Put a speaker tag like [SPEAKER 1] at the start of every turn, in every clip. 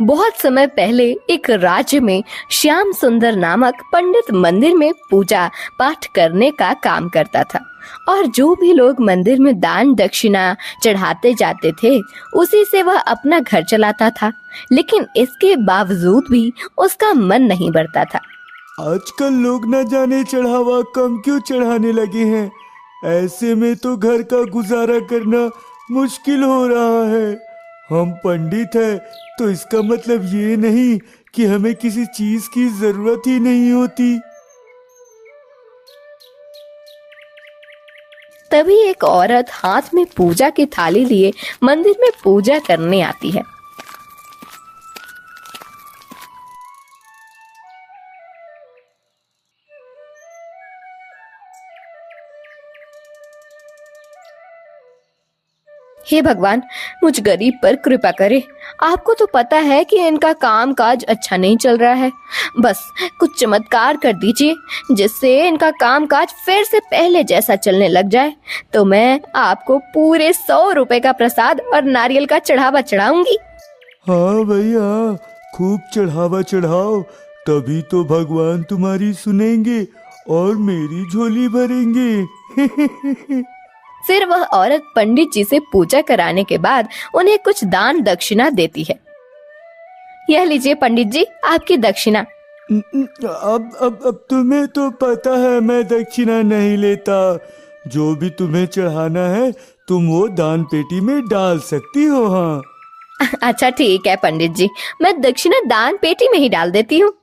[SPEAKER 1] बहुत समय पहले एक राज्य में श्याम सुंदर नामक पंडित मंदिर में पूजा पाठ करने का काम करता था। और जो भी लोग मंदिर में दान दक्षिणा चढ़ाते जाते थे उसी से वह अपना घर चलाता था। लेकिन इसके बावजूद भी उसका मन नहीं भरता था।
[SPEAKER 2] आजकल लोग न जाने चढ़ावा कम क्यों चढ़ाने लगे हैं। ऐसे में तो घर का गुजारा करना मुश्किल हो रहा है। हम पंडित हैं तो इसका मतलब ये नहीं कि हमें किसी चीज की जरूरत ही नहीं होती।
[SPEAKER 1] तभी एक औरत हाथ में पूजा की थाली लिए मंदिर में पूजा करने आती है। हे भगवान, मुझ गरीब पर कृपा करे। आपको तो पता है कि इनका काम काज अच्छा नहीं चल रहा है। बस कुछ चमत्कार कर दीजिए जिससे इनका काम काज फिर से पहले जैसा चलने लग जाए, तो मैं आपको पूरे 100 रुपए का प्रसाद और नारियल का चढ़ावा चढ़ाऊंगी।
[SPEAKER 2] हाँ भैया, खूब चढ़ावा चढ़ाओ, तभी तो भगवान तुम्हारी सुनेंगे और मेरी झोली भरेंगे।
[SPEAKER 1] फिर वह औरत पंडित जी से पूजा कराने के बाद उन्हें कुछ दान दक्षिणा देती है। यह लीजिए पंडित जी, आपकी दक्षिणा।
[SPEAKER 2] अब तुम्हें तो पता है मैं दक्षिणा नहीं लेता। जो भी तुम्हें चढ़ाना है तुम वो दान पेटी में डाल सकती हो। हाँ
[SPEAKER 1] अच्छा ठीक है पंडित जी, मैं दक्षिणा दान पेटी में ही डाल देती हूँ।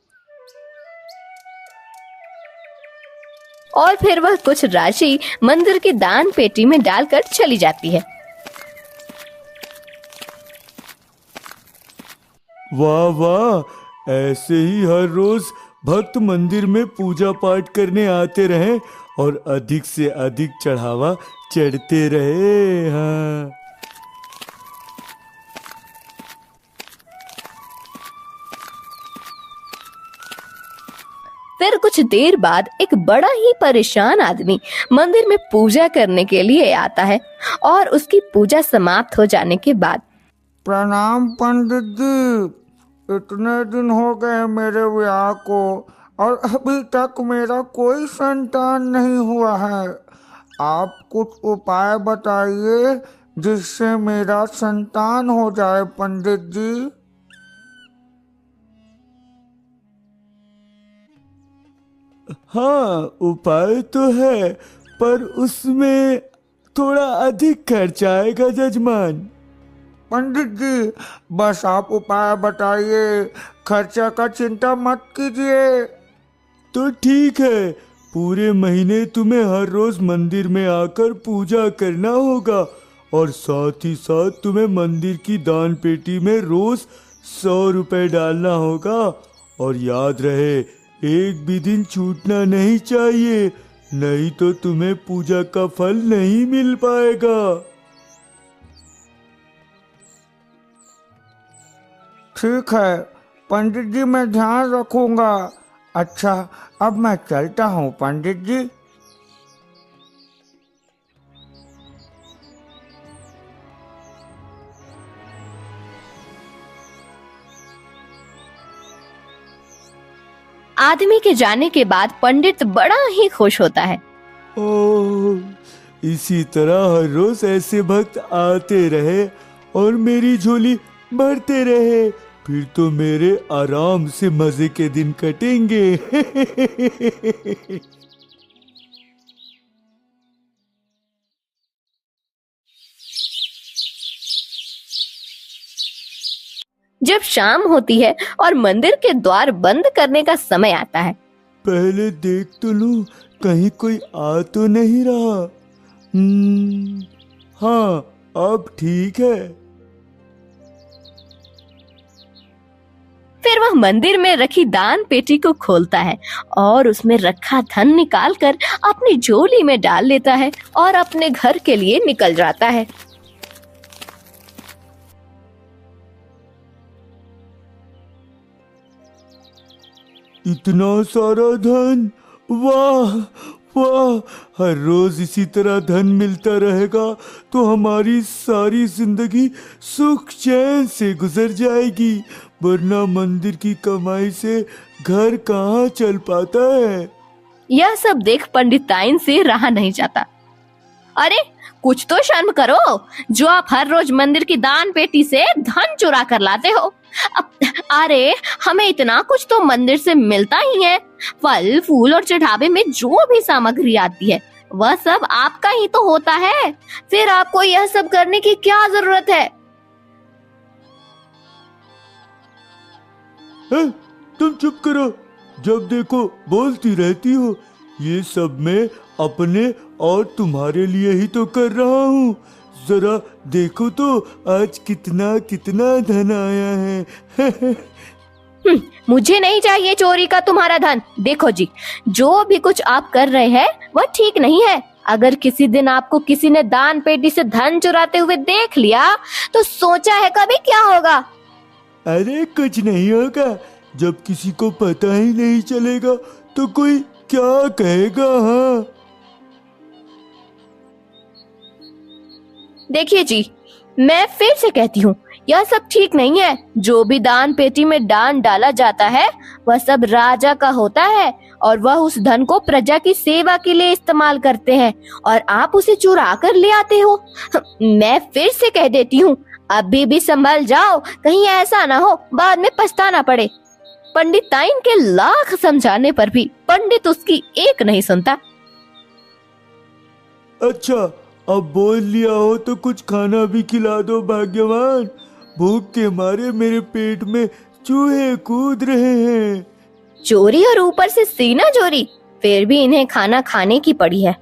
[SPEAKER 1] और फिर वह कुछ राशि मंदिर की दान पेटी में डालकर चली जाती है।
[SPEAKER 2] वाह वाह, ऐसे ही हर रोज भक्त मंदिर में पूजा पाठ करने आते रहें और अधिक से अधिक चढ़ावा चढ़ते रहे। हाँ
[SPEAKER 1] फिर कुछ देर बाद एक बड़ा ही परेशान आदमी मंदिर में पूजा करने के लिए आता है। और उसकी पूजा समाप्त हो जाने के बाद,
[SPEAKER 3] प्रणाम पंडित जी, इतने दिन हो गए मेरे विवाह को और अभी तक मेरा कोई संतान नहीं हुआ है। आप कुछ उपाय बताइए जिससे मेरा संतान हो जाए पंडित जी।
[SPEAKER 2] हाँ, उपाय तो है पर उसमें थोड़ा अधिक खर्च आएगा जजमान।
[SPEAKER 3] पंडित जी बस आप उपाय बताइए, खर्चा का चिंता मत कीजिए।
[SPEAKER 2] तो ठीक है, पूरे महीने तुम्हें हर रोज मंदिर में आकर पूजा करना होगा और साथ ही साथ तुम्हें मंदिर की दान पेटी में रोज 100 रुपए डालना होगा। और याद रहे, एक भी दिन छूटना नहीं चाहिए, नहीं तो तुम्हें पूजा का फल नहीं मिल पाएगा।
[SPEAKER 3] ठीक है पंडित जी, मैं ध्यान रखूंगा। अच्छा, अब मैं चलता हूँ पंडित जी।
[SPEAKER 1] आदमी के जाने के बाद पंडित बड़ा ही खुश होता है।
[SPEAKER 2] ओह, इसी तरह हर रोज ऐसे भक्त आते रहे और मेरी झोली भरते रहे, फिर तो मेरे आराम से मजे के दिन कटेंगे।
[SPEAKER 1] जब शाम होती है और मंदिर के द्वार बंद करने का समय आता है,
[SPEAKER 2] पहले देख तो लूं कहीं कोई आ तो नहीं रहा। हाँ, अब ठीक है।
[SPEAKER 1] फिर वह मंदिर में रखी दान पेटी को खोलता है और उसमें रखा धन निकालकर अपनी झोली में डाल लेता है और अपने घर के लिए निकल जाता है।
[SPEAKER 2] इतना सारा धन, वाह वाह, हर रोज इसी तरह धन मिलता रहेगा तो हमारी सारी जिंदगी सुख चैन से गुजर जाएगी। वरना मंदिर की कमाई से घर कहाँ चल पाता है।
[SPEAKER 1] यह सब देख पंडिताइन से रहा नहीं जाता। अरे कुछ तो शर्म करो, जो आप हर रोज मंदिर की दान पेटी से धन चुरा कर लाते हो। अरे हमें इतना कुछ तो मंदिर से मिलता ही है। फल फूल और चढ़ावे में जो भी सामग्री आती है वह सब आपका ही तो होता है, फिर आपको यह सब करने की क्या जरूरत है?
[SPEAKER 2] तुम चुप करो, जब देखो बोलती रहती हो। ये सब मैं अपने और तुम्हारे लिए ही तो कर रहा हूँ। जरा देखो तो आज कितना कितना धन आया है।
[SPEAKER 1] मुझे नहीं चाहिए चोरी का तुम्हारा धन। देखो जी, जो भी कुछ आप कर रहे हैं वह ठीक नहीं है। अगर किसी दिन आपको किसी ने दान पेटी से धन चुराते हुए देख लिया तो सोचा है कभी क्या होगा?
[SPEAKER 2] अरे कुछ नहीं होगा, जब किसी को पता ही नहीं चलेगा तो कोई क्या कहेगा। हाँ
[SPEAKER 1] देखिए जी, मैं फिर से कहती हूँ, यह सब ठीक नहीं है। जो भी दान पेटी में दान डाला जाता है वह सब राजा का होता है और वह उस धन को प्रजा की सेवा के लिए इस्तेमाल करते हैं और आप उसे चुरा कर ले आते हो। मैं फिर से कह देती हूँ, अभी भी संभल जाओ, कहीं ऐसा ना हो बाद में पछताना पड़े। पंडिताइन के लाख समझाने पर भी पंडित उसकी एक नहीं सुनता।
[SPEAKER 2] अच्छा, अब बोल लिया हो तो कुछ खाना भी खिला दो भाग्यवान। भूख के मारे मेरे पेट में चूहे कूद रहे हैं।
[SPEAKER 1] चोरी और ऊपर से सीना चोरी, फिर भी इन्हें खाना खाने की पड़ी है।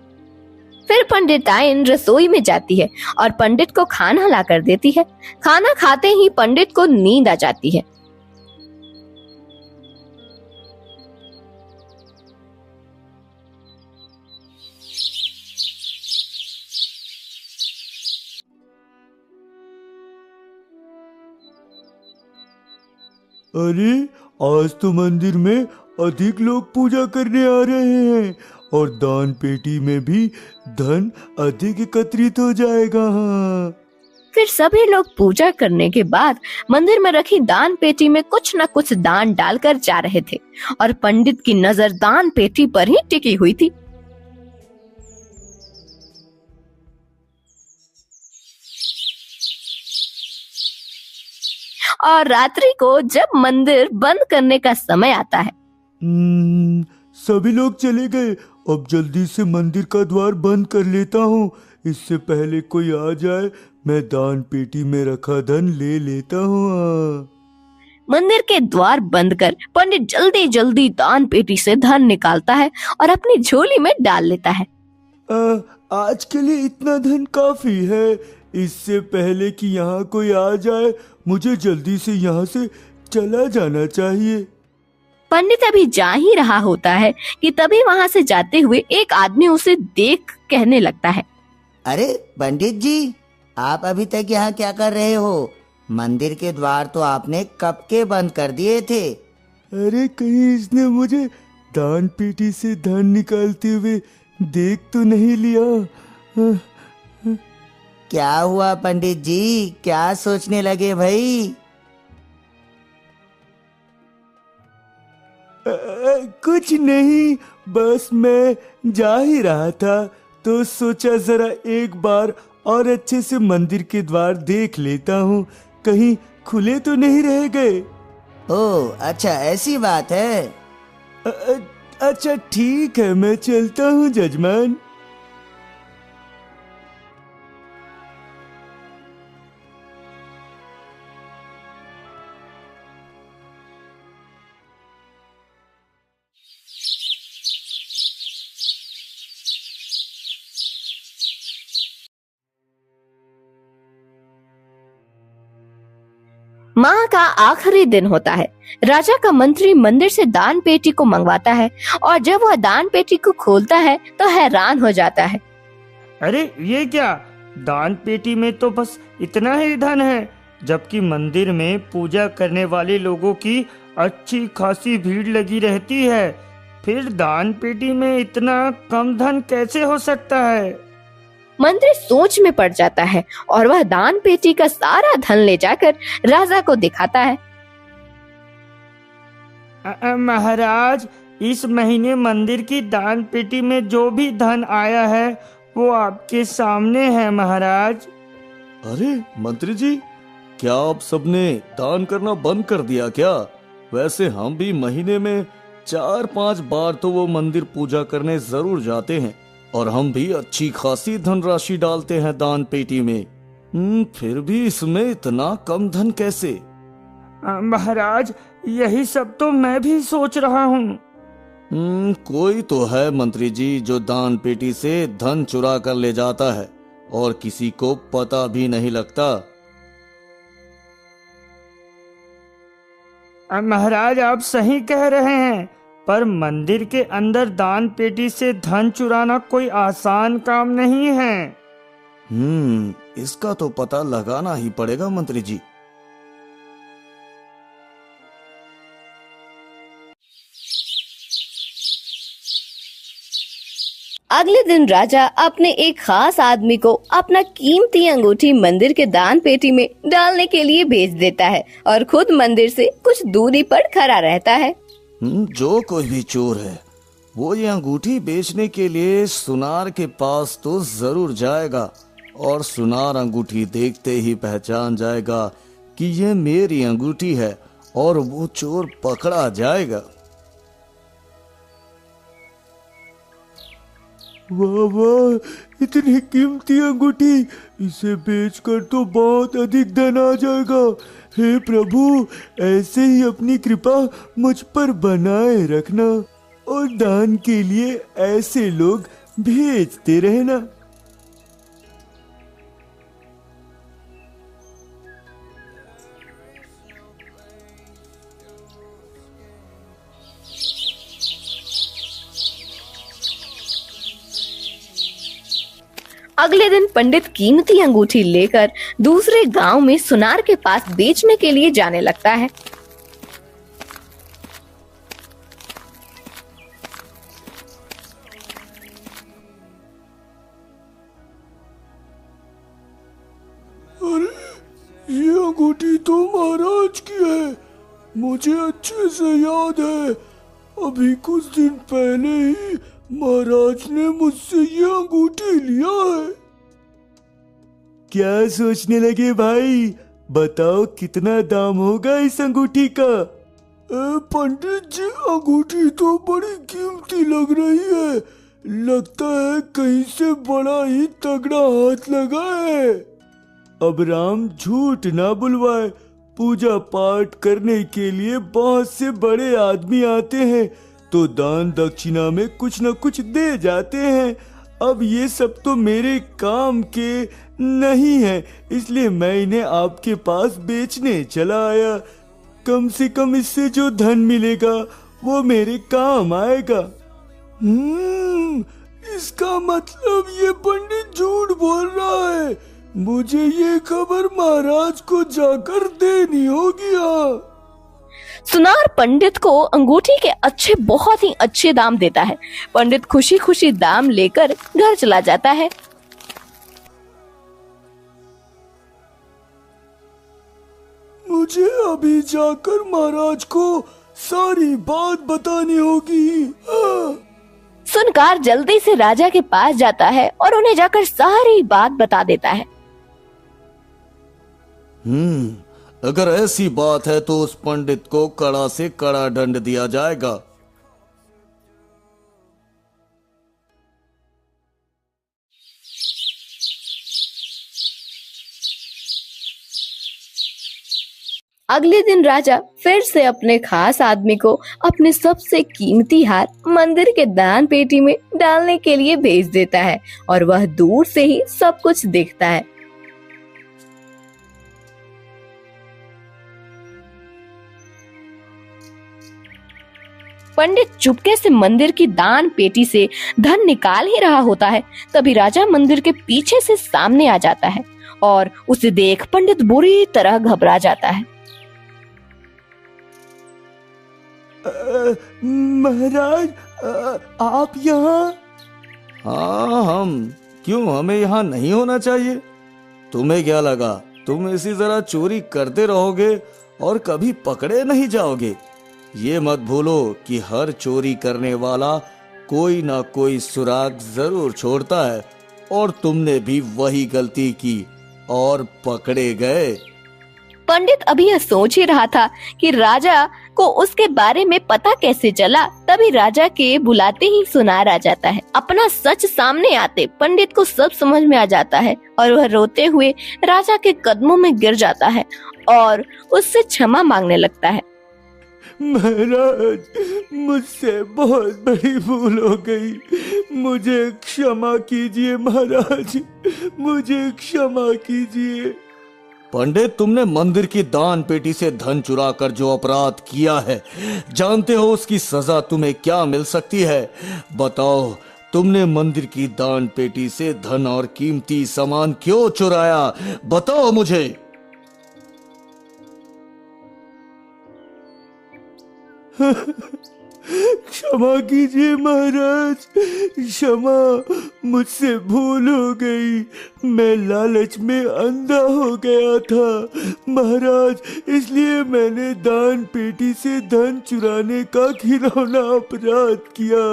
[SPEAKER 1] फिर पंडिताइन रसोई में जाती है और पंडित को खाना ला कर देती है। खाना खाते ही पंडित को नींद आ जाती है।
[SPEAKER 2] अरे आज तो मंदिर में अधिक लोग पूजा करने आ रहे हैं और दान पेटी में भी धन अधिक एकत्रित हो जाएगा। हाँ।
[SPEAKER 1] फिर सभी लोग पूजा करने के बाद मंदिर में रखी दान पेटी में कुछ न कुछ दान डालकर जा रहे थे और पंडित की नजर दान पेटी पर ही टिकी हुई थी। और रात्रि को जब मंदिर बंद करने का समय आता है,
[SPEAKER 2] सभी लोग चले गए। अब जल्दी से मंदिर का द्वार बंद कर लेता हूँ, इससे पहले कोई आ जाए। मैं दान पेटी में रखा धन ले लेता हूँ।
[SPEAKER 1] मंदिर के द्वार बंद कर पंडित जल्दी जल्दी दान पेटी से धन निकालता है और अपनी झोली में डाल लेता है।
[SPEAKER 2] आज के लिए इतना धन काफी है। इससे पहले कि यहाँ कोई आ जाए मुझे जल्दी से यहाँ से चला जाना चाहिए।
[SPEAKER 1] पंडित अभी जा ही रहा होता है कि तभी वहाँ से जाते हुए एक आदमी उसे देख कहने लगता है,
[SPEAKER 4] अरे पंडित जी, आप अभी तक यहाँ क्या कर रहे हो? मंदिर के द्वार तो आपने कब के बंद कर दिए थे।
[SPEAKER 2] अरे कहीं इसने मुझे दान पेटी से धन निकालते हुए देख तो नहीं लिया।
[SPEAKER 4] क्या हुआ पंडित जी, क्या सोचने लगे भाई?
[SPEAKER 2] कुछ नहीं, बस मैं जा ही रहा था तो सोचा जरा एक बार और अच्छे से मंदिर के द्वार देख लेता हूँ, कहीं खुले तो नहीं रह गए।
[SPEAKER 4] ओह अच्छा, ऐसी बात है।
[SPEAKER 2] अच्छा ठीक है, मैं चलता हूँ जजमान।
[SPEAKER 1] माह का आखिरी दिन होता है। राजा का मंत्री मंदिर से दान पेटी को मंगवाता है और जब वह दान पेटी को खोलता है तो हैरान हो जाता है।
[SPEAKER 5] अरे ये क्या, दान पेटी में तो बस इतना ही धन है, जबकि मंदिर में पूजा करने वाले लोगों की अच्छी खासी भीड़ लगी रहती है। फिर दान पेटी में इतना कम धन कैसे हो सकता है?
[SPEAKER 1] मंत्री सोच में पड़ जाता है और वह दान पेटी का सारा धन ले जाकर राजा को दिखाता है।
[SPEAKER 5] महाराज, इस महीने मंदिर की दान पेटी में जो भी धन आया है वो आपके सामने है महाराज।
[SPEAKER 2] अरे मंत्री जी, क्या आप सबने दान करना बंद कर दिया क्या? वैसे हम भी महीने में 4-5 बार तो वो मंदिर पूजा करने जरूर जाते हैं और हम भी अच्छी खासी धनराशि डालते हैं दान पेटी में। फिर भी इसमें इतना कम धन कैसे?
[SPEAKER 5] महाराज, यही सब तो मैं भी सोच रहा हूँ।
[SPEAKER 2] कोई तो है मंत्री जी जो दान पेटी से धन चुरा कर ले जाता है और किसी को पता भी नहीं लगता।
[SPEAKER 5] महाराज, आप सही कह रहे हैं, पर मंदिर के अंदर दान पेटी से धन चुराना कोई आसान काम नहीं है।
[SPEAKER 2] इसका तो पता लगाना ही पड़ेगा मंत्री जी।
[SPEAKER 1] अगले दिन राजा अपने एक खास आदमी को अपना कीमती अंगूठी मंदिर के दान पेटी में डालने के लिए भेज देता है और खुद मंदिर से कुछ दूरी पर खड़ा रहता है।
[SPEAKER 2] जो कोई भी चोर है वो ये अंगूठी बेचने के लिए सुनार के पास तो जरूर जाएगा और सुनार अंगूठी देखते ही पहचान जाएगा कि ये मेरी अंगूठी है और वो चोर पकड़ा जाएगा। वाह वाह, इतनी कीमती अंगूठी, इसे बेचकर तो बहुत अधिक धन आ जाएगा। हे प्रभु, ऐसे ही अपनी कृपा मुझ पर बनाए रखना और दान के लिए ऐसे लोग भेजते रहना।
[SPEAKER 1] अगले दिन पंडित कीमती अंगूठी लेकर दूसरे गांव में सुनार के पास बेचने के लिए जाने लगता है।
[SPEAKER 2] अरे, ये अंगूठी तो महाराज की है। मुझे अच्छे से याद है, अभी कुछ दिन पहले ही महाराज ने मुझसे ये अंगूठी लिया है। क्या सोचने लगे भाई? बताओ कितना दाम होगा इस अंगूठी का? पंडित जी, अंगूठी तो बड़ी कीमती लग रही है। लगता है कहीं से बड़ा ही तगड़ा हाथ लगा है। अब राम झूठ ना बुलवाए, पूजा पाठ करने के लिए बहुत से बड़े आदमी आते हैं तो दान दक्षिणा में कुछ न कुछ दे जाते हैं। अब ये सब तो मेरे काम के नहीं है, इसलिए मैं इन्हें आपके पास बेचने चला आया। कम से कम इससे जो धन मिलेगा वो मेरे काम आएगा। इसका मतलब ये पंडित झूठ बोल रहा है। मुझे ये खबर महाराज को जाकर देनी होगी।
[SPEAKER 1] सुनार पंडित को अंगूठी के बहुत ही अच्छे दाम देता है। पंडित खुशी खुशी दाम लेकर घर चला जाता है।
[SPEAKER 2] मुझे अभी जाकर महाराज को सारी बात बतानी होगी।
[SPEAKER 1] सुनकार जल्दी से राजा के पास जाता है और उन्हें जाकर सारी बात बता देता है।
[SPEAKER 2] अगर ऐसी बात है तो उस पंडित को कड़ा से कड़ा दंड दिया जाएगा।
[SPEAKER 1] अगले दिन राजा फिर से अपने खास आदमी को अपने सबसे कीमती हार मंदिर के दान पेटी में डालने के लिए भेज देता है और वह दूर से ही सब कुछ देखता है। पंडित चुपके से मंदिर की दान पेटी से धन निकाल ही रहा होता है, तभी राजा मंदिर के पीछे से सामने आ जाता है और उसे देख पंडित बुरी तरह घबरा जाता है।
[SPEAKER 2] महाराज, आप यहाँ? हाँ, हम क्यों? हमें यहाँ नहीं होना चाहिए। तुम्हें क्या लगा तुम इसी तरह चोरी करते रहोगे और कभी पकड़े नहीं जाओगे?
[SPEAKER 6] ये मत भूलो कि हर चोरी करने वाला कोई ना कोई सुराग जरूर छोड़ता है, और तुमने भी वही गलती की और पकड़े गए।
[SPEAKER 1] पंडित अभी यह सोच ही रहा था कि राजा को उसके बारे में पता कैसे चला। तभी राजा के बुलाते ही सुनार आ जाता है। अपना सच सामने आते पंडित को सब समझ में आ जाता है और वह रोते हुए राजा के कदमों में गिर जाता है और उससे क्षमा मांगने लगता है।
[SPEAKER 2] महाराज, मुझसे बहुत बड़ी भूल हो गई, मुझे क्षमा कीजिए महाराज, मुझे क्षमा कीजिए।
[SPEAKER 6] पंडित, तुमने मंदिर की दान पेटी से धन चुरा कर जो अपराध किया है, जानते हो उसकी सजा तुम्हें क्या मिल सकती है? बताओ, तुमने मंदिर की दान पेटी से धन और कीमती सामान क्यों चुराया? बताओ मुझे।
[SPEAKER 2] क्षमा कीजिए महाराज, क्षमा, मुझसे भूल हो गई। मैं लालच में अंधा हो गया था महाराज, इसलिए मैंने दान पेटी से धन चुराने का घिनौना अपराध किया।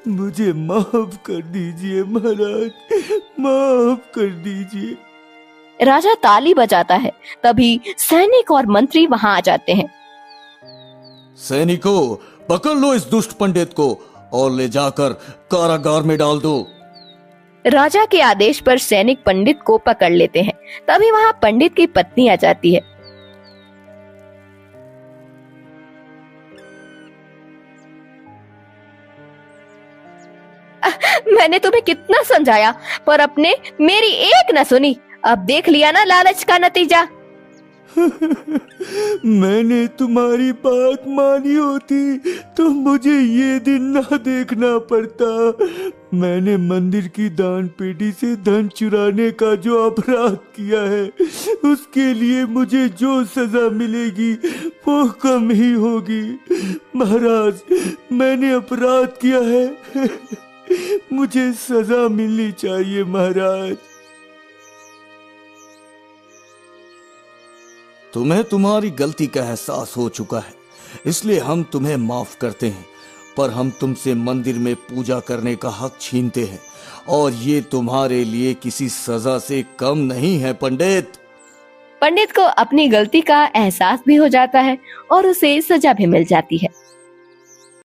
[SPEAKER 2] मुझे माफ कर दीजिए महाराज, माफ कर दीजिए।
[SPEAKER 1] राजा ताली बजाता है। तभी सैनिक और मंत्री वहां आ जाते हैं।
[SPEAKER 6] सैनिकों, पकड़ लो इस दुष्ट पंडित को और ले जाकर कारागार में डाल दो।
[SPEAKER 1] राजा के आदेश पर सैनिक पंडित को पकड़ लेते हैं। तभी वहां पंडित की पत्नी आ जाती है। मैंने तुम्हें कितना समझाया पर आपने मेरी एक न सुनी। अब देख लिया ना लालच का नतीजा।
[SPEAKER 2] मैंने तुम्हारी बात मानी होती तो मुझे ये दिन ना देखना पड़ता। मैंने मंदिर की दान पेटी से धन चुराने का जो अपराध किया है, उसके लिए मुझे जो सजा मिलेगी वो कम ही होगी। महाराज, मैंने अपराध किया है, मुझे सजा मिलनी चाहिए महाराज।
[SPEAKER 6] तुम्हें तुम्हारी गलती का एहसास हो चुका है, इसलिए हम तुम्हें माफ करते हैं, पर हम तुमसे मंदिर में पूजा करने का हक छीनते हैं, और ये तुम्हारे लिए किसी सजा से कम नहीं है पंडित।
[SPEAKER 1] पंडित को अपनी गलती का एहसास भी हो जाता है और उसे सजा भी मिल जाती है।